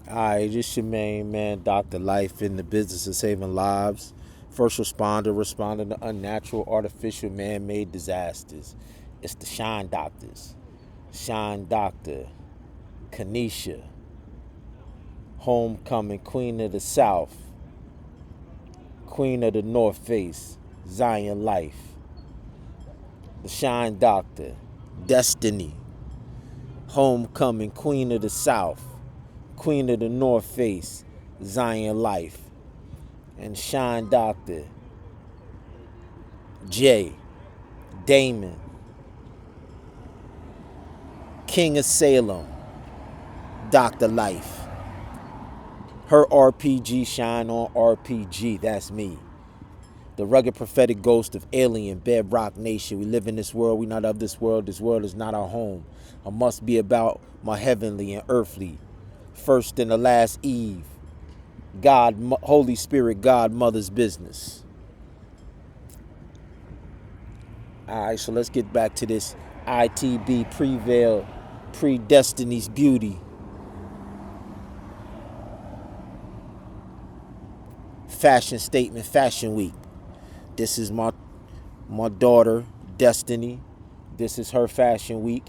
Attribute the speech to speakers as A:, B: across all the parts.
A: Alright, this your main man, Dr. Life, in the business of saving lives. First responder, responding to unnatural, artificial, man-made disasters. It's the Shine Doctors. Shine Doctor, Kanisha, Homecoming, Queen of the South, Queen of the North Face, Zion Life. The Shine Doctor, Destiny, Homecoming, Queen of the South, Queen of the North Face, Zion Life. And Shine Doctor, Jay, Damon, King of Salem, Dr. Life. Her RPG, Shine on RPG, that's me. The rugged prophetic ghost of alien, bedrock nation. We live in this world, we not of this world is not our home. I must be about my heavenly and earthly. First and the last Eve. God, Holy Spirit, God, Mother's business. Alright, so let's get back to this I.T.B, Prevail, Predestiny's Beauty. Fashion statement, Fashion Week. This is my daughter, Destiny. This is her Fashion Week.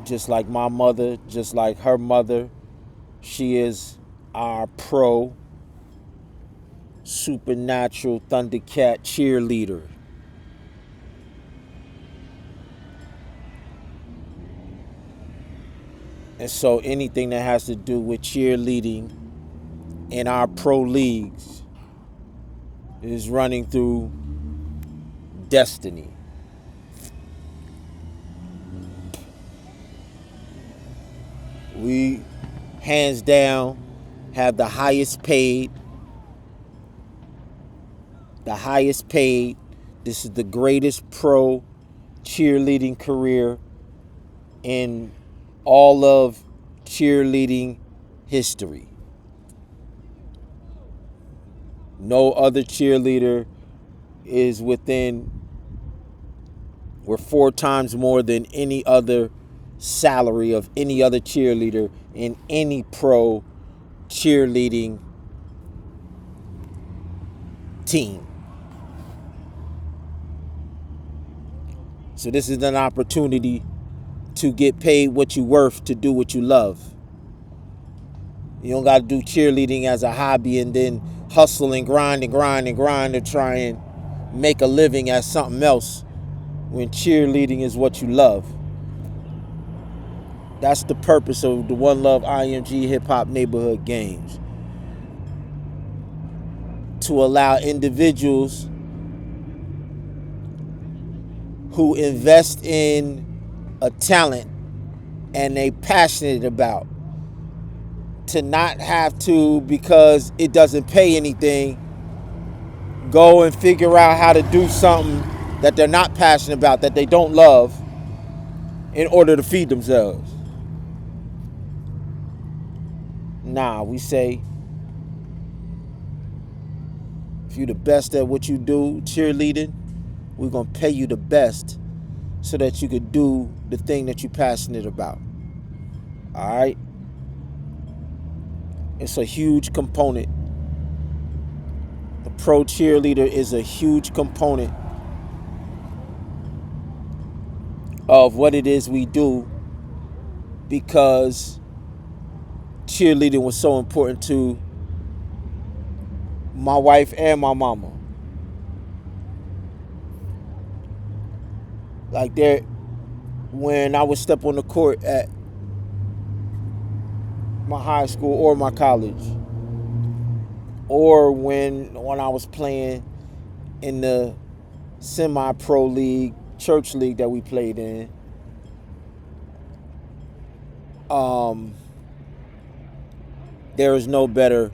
A: Just like my mother, just like her mother, she is our pro supernatural Thundercat cheerleader. And so anything that has to do with cheerleading in our pro leagues is running through Destiny. We, hands down, have the highest paid. This is the greatest pro cheerleading career in all of cheerleading history. No other cheerleader is within, we're 4 times more than any other salary of any other cheerleader in any pro cheerleading team. So this is an opportunity to get paid what you're worth to do what you love. You don't got to do cheerleading as a hobby and then hustle and grind to try and make a living as something else when cheerleading is what you love. That's the purpose of the One Love IMG Hip Hop Neighborhood Games. To allow individuals who invest in a talent and they passionate about to not have to, because it doesn't pay anything, go and figure out how to do something that they're not passionate about, that they don't love, in order to feed themselves. Nah, we say, if you're the best at what you do, cheerleading, we're going to pay you the best so that you could do the thing that you're passionate about. All right? It's a huge component. The pro cheerleader is a huge component of what it is we do, because cheerleading was so important to my wife and my mama. Like, there, when I would step on the court at my high school or my college, or when I was playing in the semi-pro league, church league that we played in, there is no better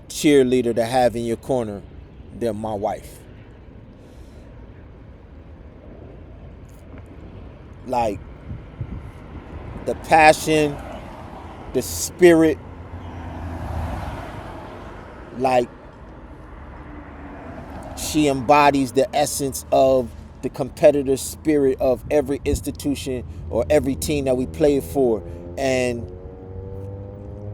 A: cheerleader to have in your corner than my wife. Like, the passion, the spirit, like, she embodies the essence of the competitive spirit of every institution or every team that we played for, and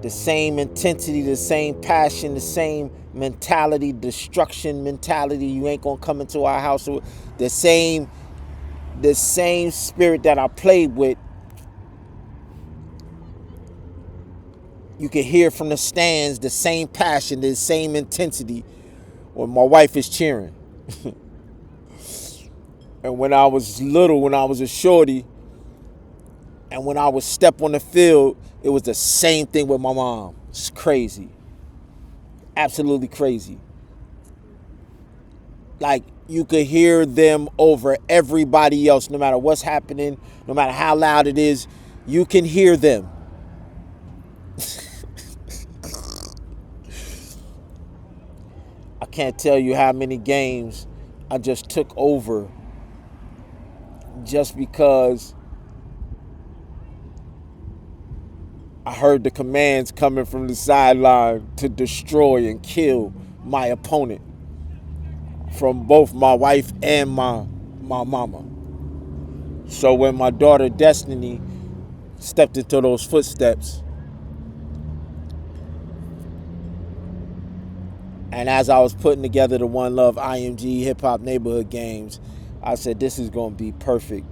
A: the same intensity, the same passion, the same mentality, destruction mentality. You ain't gonna come into our house with the same spirit that I played with. You can hear from the stands the same passion, the same intensity when my wife is cheering. And when I was little, when I was a shorty, and when I would step on the field, it was the same thing with my mom. It's crazy. Absolutely crazy. Like, you could hear them over everybody else, no matter what's happening, no matter how loud it is, you can hear them. I can't tell you how many games I just took over just because I heard the commands coming from the sideline to destroy and kill my opponent from both my wife and my mama. So when my daughter Destiny stepped into those footsteps, and as I was putting together the One Love IMG Hip Hop Neighborhood Games, I said, this is going to be perfect.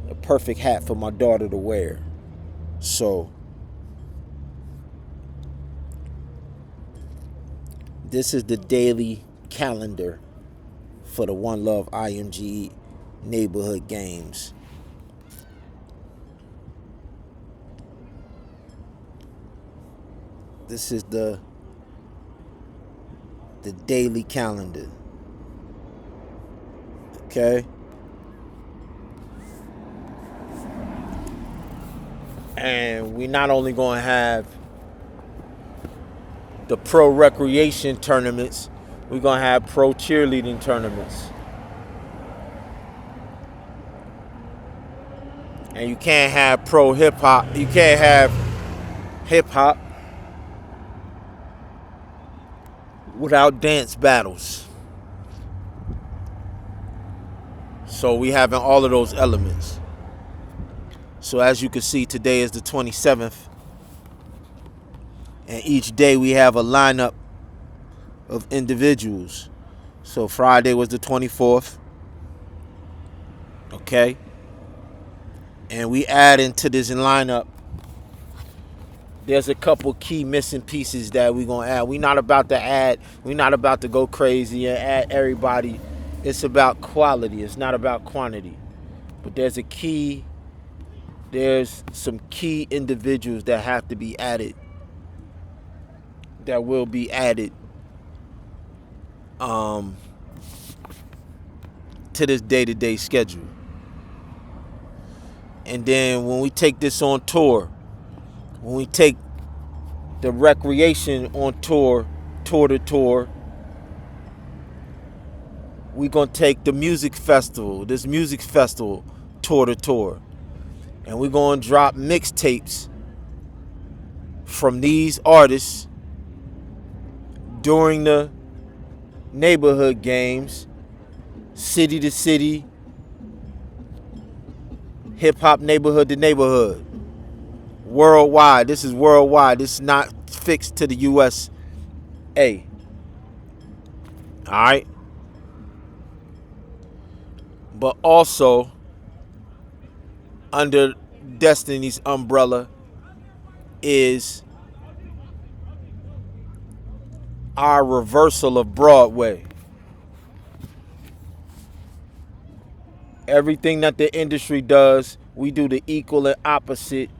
A: A perfect hat for my daughter to wear. So this is the daily calendar for the One Love IMG Neighborhood Games. This is the daily calendar. Okay? And we not only going to have the pro recreation tournaments, we're going to have pro cheerleading tournaments. And you can't have pro hip hop. You can't have hip hop without dance battles. So we having all of those elements. So as you can see, today is the 27th. And each day we have a lineup of individuals. So Friday was the 24th. Okay. And we add into this lineup, there's a couple key missing pieces that we're going to add. We're not about to go crazy and add everybody. It's about quality. It's not about quantity. But there's some key individuals that have to be added, that will be added to this day-to-day schedule. And then when we take this on tour, when we take the recreation on tour to tour, we're going to take this music festival tour to tour. And we're going to drop mixtapes from these artists during the neighborhood games, city to city, hip-hop neighborhood to neighborhood. Worldwide. This is worldwide. This is not fixed to the USA. Alright? But also, under Destiny's umbrella is our reversal of Broadway. Everything that the industry does, we do the equal and opposite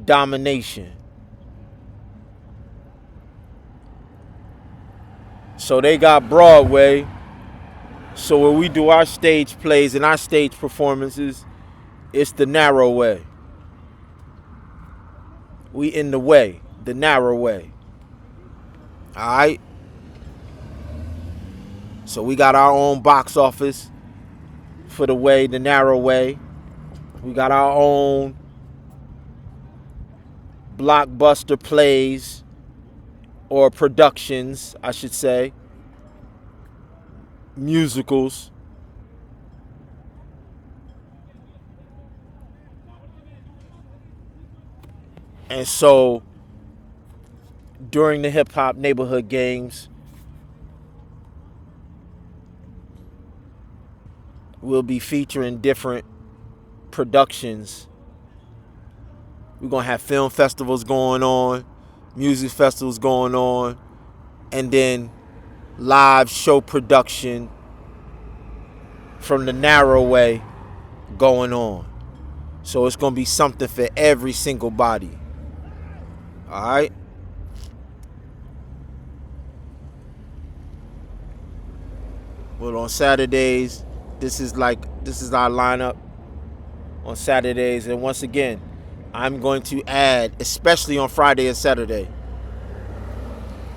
A: domination. So they got Broadway. So when we do our stage plays and our stage performances, it's the narrow way. We in the way, the narrow way. All right? So we got our own box office for the way, the narrow way. We got our own blockbuster plays, or productions, I should say. musicals. And so during the hip hop neighborhood games, we'll be featuring different productions. We're going to have film festivals going on, music festivals going on, and then live show production from the narrow way going on. So it's going to be something for every single body. All right? Well, on Saturdays, this is our lineup on Saturdays. And once again, I'm going to add, especially on Friday and Saturday,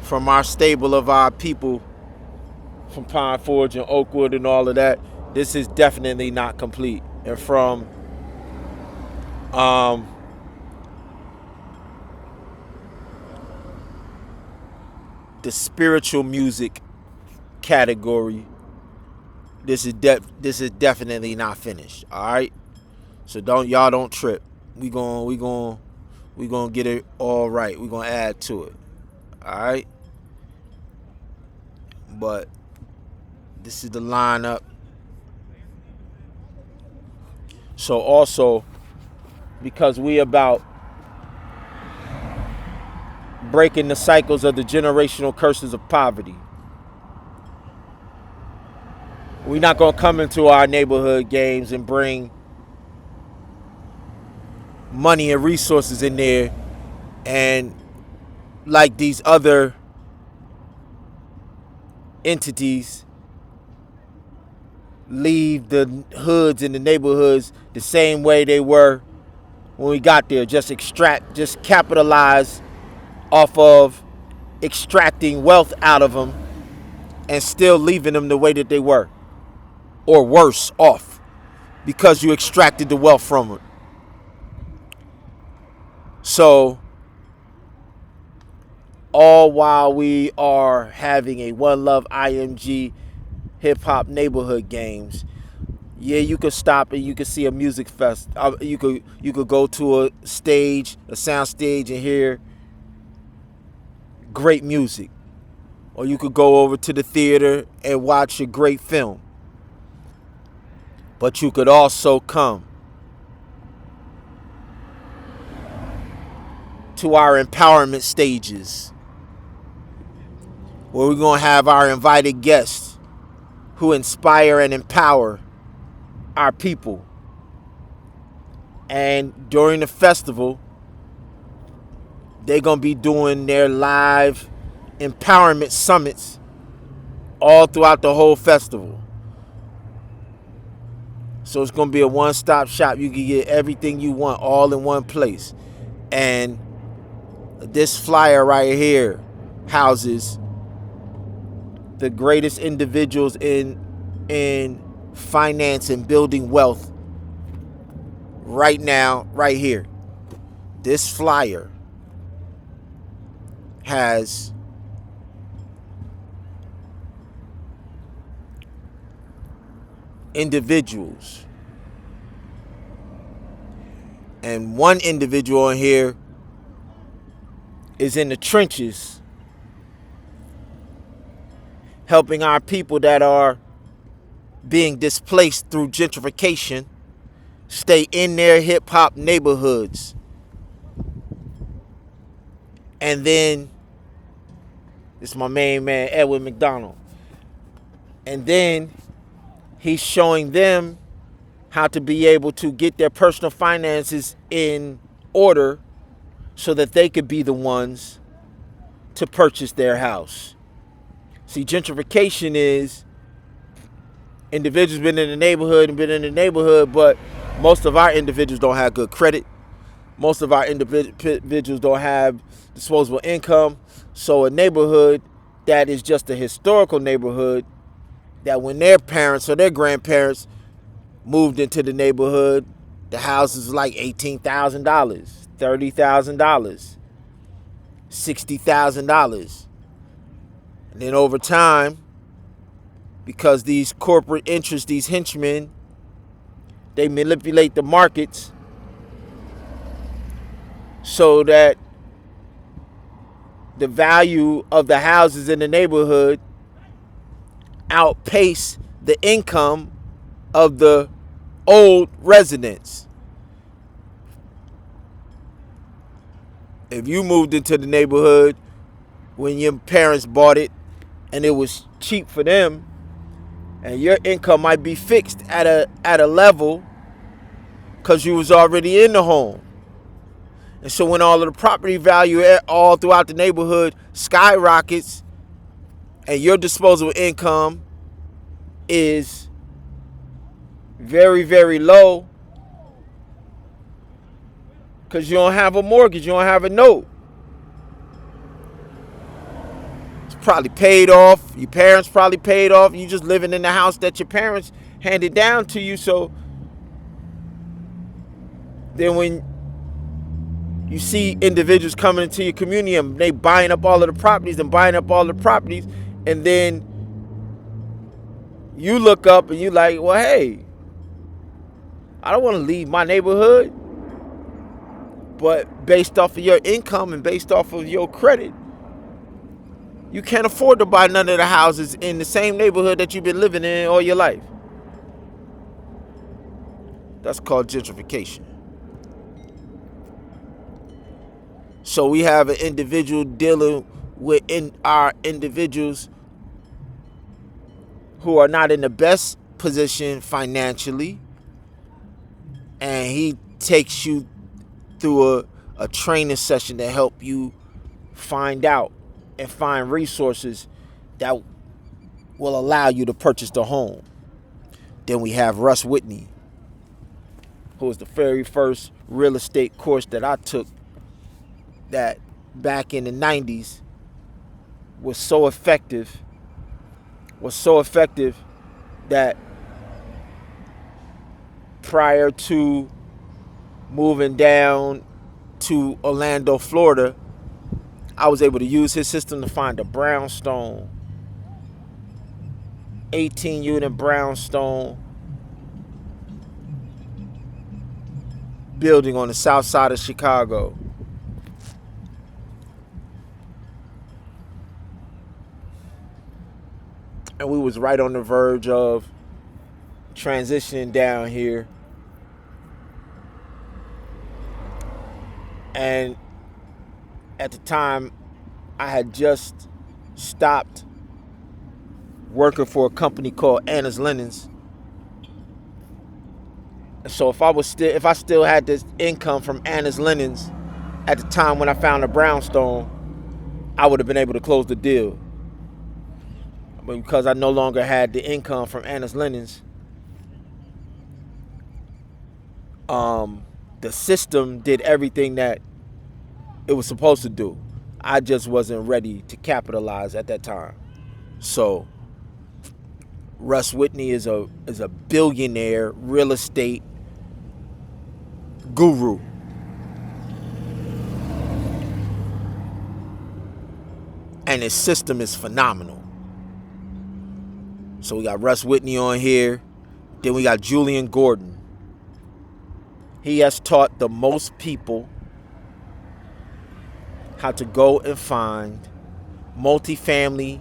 A: from our stable of our people from Pine Forge and Oakwood and all of that, this is definitely not complete. And from the spiritual music category, this is definitely not finished. All right, so don't trip. We gonna get it all right. We gonna add to it. All right, but this is the lineup. So also, because we about breaking the cycles of the generational curses of poverty, we're not going to come into our neighborhood games and bring money and resources in there and, like these other entities, leave the hoods and the neighborhoods the same way they were when we got there. Just capitalize off of extracting wealth out of them and still leaving them the way that they were, or worse off, because you extracted the wealth from them. So all while we are having a One Love IMG hip hop neighborhood games, yeah, you could stop and you could see a music fest. You could go to a sound stage, and hear great music, or you could go over to the theater and watch a great film. But you could also come to our empowerment stages, where we're going to have our invited guests who inspire and empower our people. And during the festival, they're going to be doing their live empowerment summits all throughout the whole festival. So it's going to be a one-stop shop. You can get everything you want all in one place. And this flyer right here houses the greatest individuals in finance and building wealth right now, right here. This flyer has individuals, and one individual in here is in the trenches helping our people that are being displaced through gentrification stay in their hip-hop neighborhoods. And then it's my main man, Edwin McDonald. And then he's showing them how to be able to get their personal finances in order so that they could be the ones to purchase their house. See, gentrification is individuals been in the neighborhood, but most of our individuals don't have good credit. Most of our individuals don't have disposable income. So a neighborhood that is just a historical neighborhood, that when their parents or their grandparents moved into the neighborhood, the houses were like $18,000, $30,000, $60,000. And then over time, because these corporate interests, these henchmen, they manipulate the markets so that the value of the houses in the neighborhood outpace the income of the old residents. If you moved into the neighborhood when your parents bought it and it was cheap for them, and your income might be fixed at a level because you was already in the home. And so when all of the property value all throughout the neighborhood skyrockets and your disposable income is very, very low because you don't have a mortgage, you don't have a note. It's probably paid off. Your parents probably paid off. You just living in the house that your parents handed down to you. So then when you see individuals coming into your community and they buying up all of the properties and then you look up and you like, well, hey, I don't want to leave my neighborhood. But based off of your income and based off of your credit, you can't afford to buy none of the houses in the same neighborhood that you've been living in all your life. That's called gentrification. So we have an individual dealing with our individuals who are not in the best position financially, and he takes you through a training session to help you find out and find resources that will allow you to purchase the home. Then we have Russ Whitney, who was the very first real estate course that I took that back in the 90s was so effective that prior to moving down to Orlando, Florida, I was able to use his system to find a brownstone, 18-unit brownstone building on the south side of Chicago. And we was right on the verge of transitioning down here. And at the time, I had just stopped working for a company called Anna's Linens. So if I still had this income from Anna's Linens at the time when I found a brownstone, I would have been able to close the deal. But because I no longer had the income from Anna's Linens, the system did everything that it was supposed to do. I just wasn't ready to capitalize at that time. So Russ Whitney is a billionaire real estate guru. And his system is phenomenal. So we got Russ Whitney on here. Then we got Julian Gordon. He has taught the most people how to go and find multifamily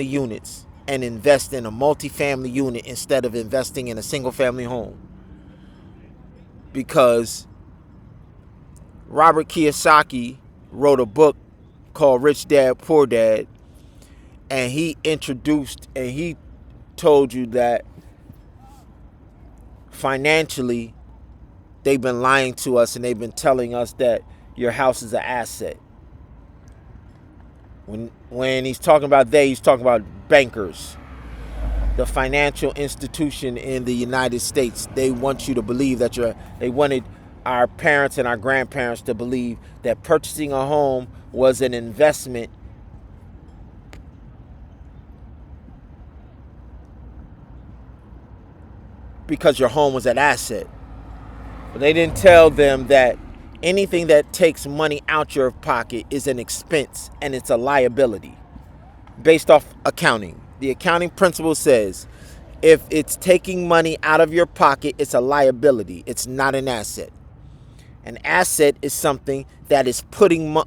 A: units and invest in a multifamily unit instead of investing in a single family home. Because Robert Kiyosaki wrote a book called Rich Dad, Poor Dad, and he told you that financially they've been lying to us and they've been telling us that your house is an asset. When he's talking about he's talking about bankers, the financial institution in the United States. They want you to believe that they wanted our parents and our grandparents to believe that purchasing a home was an investment because your home was an asset. But they didn't tell them that Anything that takes money out your pocket is an expense and it's a liability based off accounting. The accounting principle says if it's taking money out of your pocket, it's a liability. It's not an asset. An asset is something that is putting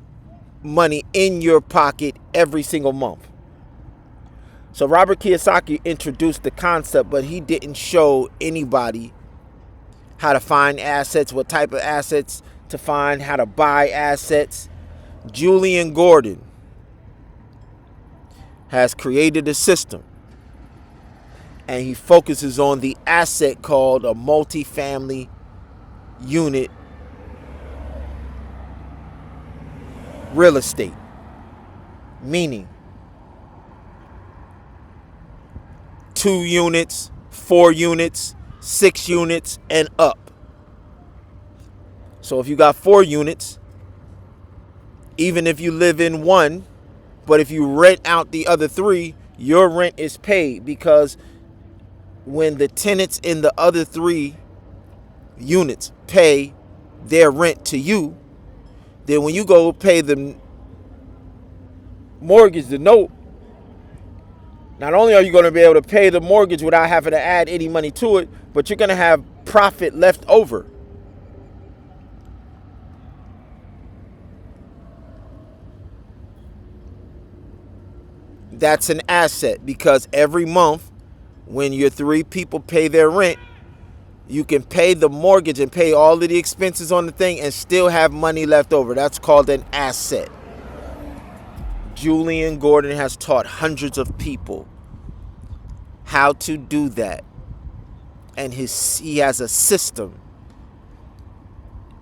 A: money in your pocket every single month. So Robert Kiyosaki introduced the concept, but he didn't show anybody how to find assets, what type of assets to find, how to buy assets. Julian Gordon has created a system, and he focuses on the asset called a multifamily unit real estate, meaning 2 units, 4 units, 6 units, and up. So if you got 4 units, even if you live in one, but if you rent out the other 3, your rent is paid, because when the tenants in the other 3 units pay their rent to you, then when you go pay the mortgage, the note, not only are you going to be able to pay the mortgage without having to add any money to it, but you're going to have profit left over. That's an asset, because every month when your 3 people pay their rent, you can pay the mortgage and pay all of the expenses on the thing and still have money left over. That's called an asset. Julian Gordon has taught hundreds of people how to do that. And he has a system.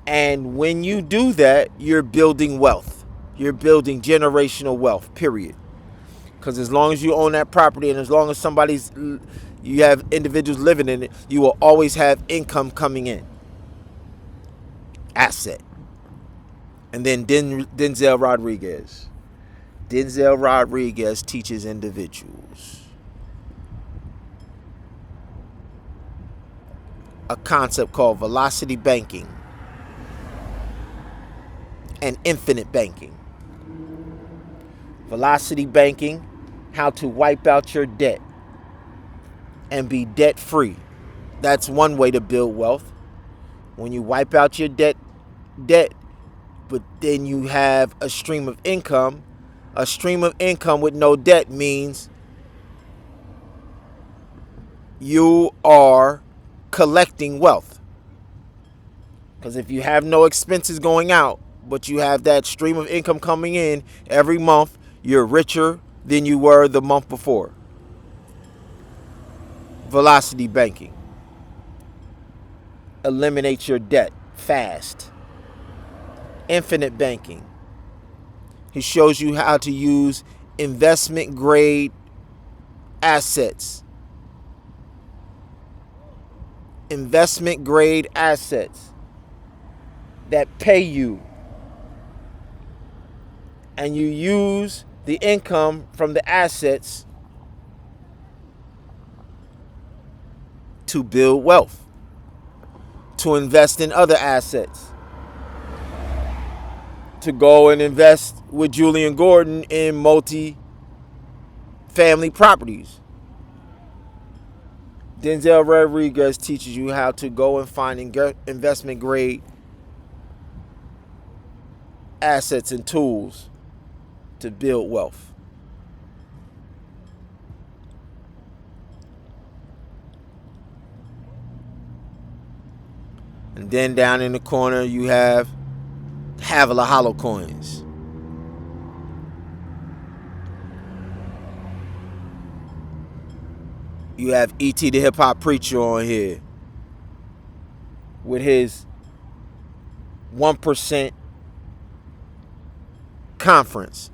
A: And when you do that, you're building wealth. You're building generational wealth, period. Because as long as you own that property, and as long as you have individuals living in it, you will always have income coming in. Asset. And then Denzel Rodriguez. Denzel Rodriguez teaches individuals a concept called velocity banking and infinite banking. Velocity banking, how to wipe out your debt and be debt free. That's one way to build wealth. When you wipe out your debt, but then you have a stream of income. A stream of income with no debt means you are collecting wealth. Because if you have no expenses going out, but you have that stream of income coming in every month, you're richer than you were the month before. Velocity banking. Eliminate your debt fast. Infinite banking. He shows you how to use investment grade assets. Investment grade assets that pay you. And you use the income from the assets to build wealth, to invest in other assets, to go and invest with Julian Gordon in multi-family properties. Denzel Rodriguez teaches you how to go and find investment grade assets and tools to build wealth. And then down in the corner you have Havilah Hollow Coins. You have E.T. the Hip Hop Preacher on here with his 1% conference.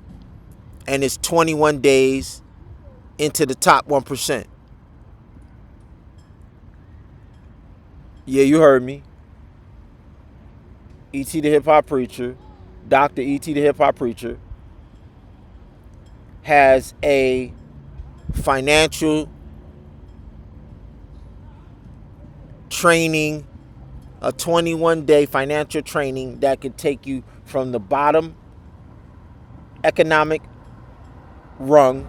A: And it's 21 days into the top 1%. Yeah, you heard me. E.T. the Hip Hop Preacher, Dr. E.T. the Hip Hop Preacher, has a financial training a 21-day financial training that could take you from the bottom economic rung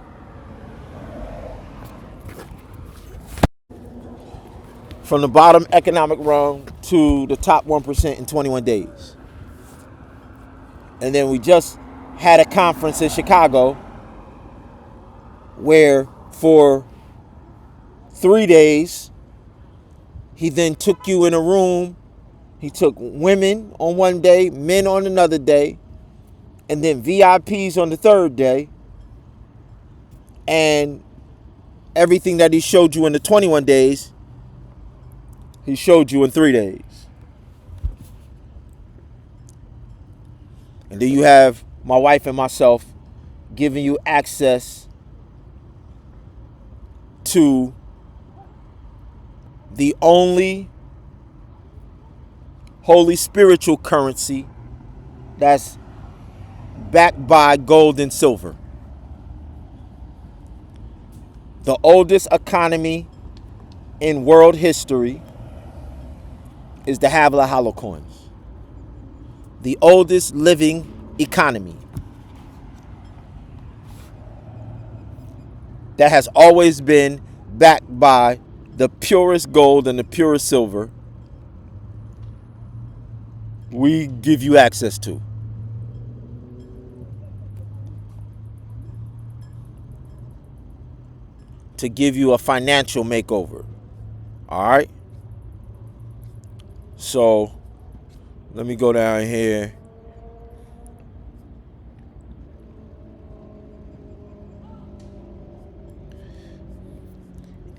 A: to the top 1% in 21 days. And then we just had a conference in Chicago where for 3 days, he then took you in a room. He took women on one day, men on another day, and then VIPs on the third day. And everything that he showed you in the 21 days, he showed you in 3 days. And then you have my wife and myself giving you access to the only holy spiritual currency that's backed by gold and silver. The oldest economy in world history is the Havla Hollow coins. The oldest living economy that has always been backed by the purest gold and the purest silver, we give you access to. To give you a financial makeover. All right? So, let me go down here.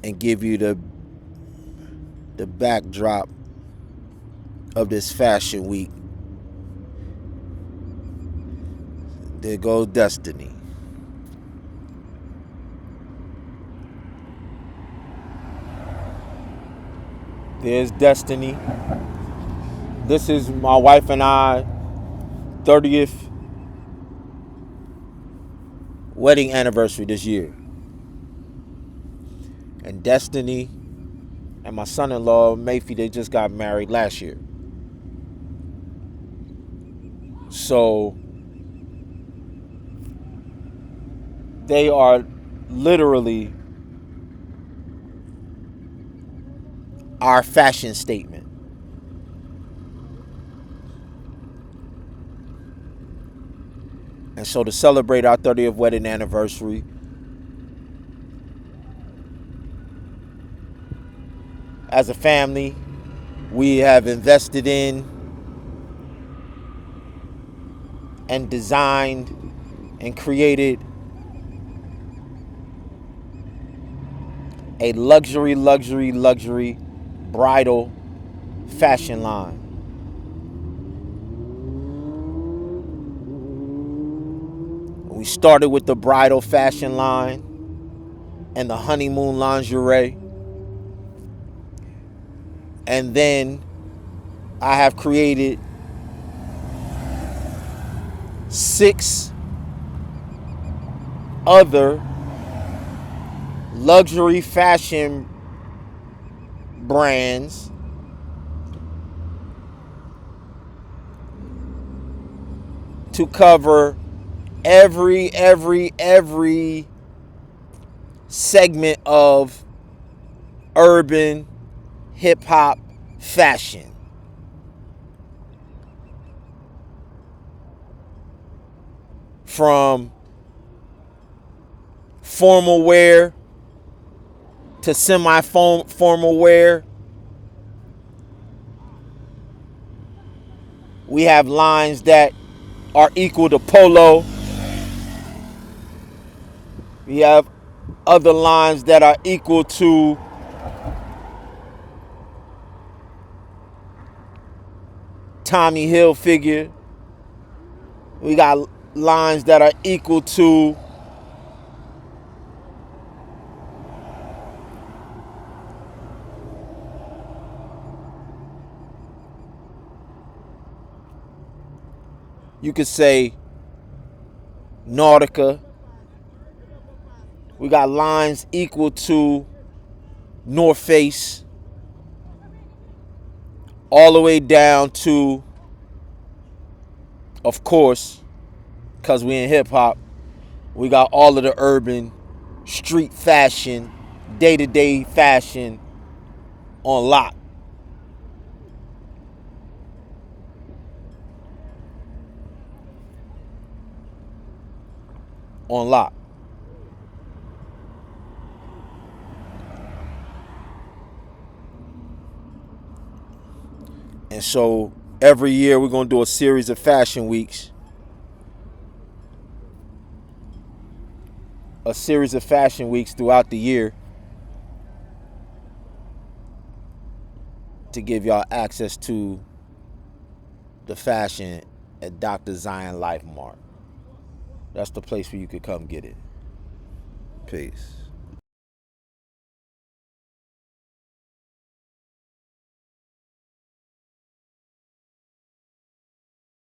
A: And give you the backdrop of this fashion week. There goes Destiny. There's Destiny. This is my wife and I 30th wedding anniversary this year. And Destiny and my son-in-law, Mayfi, they just got married last year. So they are literally our fashion statement. And so to celebrate our 30th wedding anniversary, as a family, we have invested in and designed and created a luxury bridal fashion line. We started with the bridal fashion line and the honeymoon lingerie. And then I have created 6 other luxury fashion brands to cover every segment of urban hip-hop fashion. From formal wear to semi-formal wear. We have lines that are equal to polo. We have other lines that are equal to Tommy Hilfiger. We got lines that are equal to you could say Nautica. We got lines equal to North Face. all the way down to, of course, because we in hip-hop, we got all of the urban, street fashion, day-to-day fashion on lock. On lock. And so every year we're going to do a series of fashion weeks. A series of fashion weeks throughout the year to give y'all access to the fashion at Dr. Zion Life Mart. That's the place where you could come get it. Peace.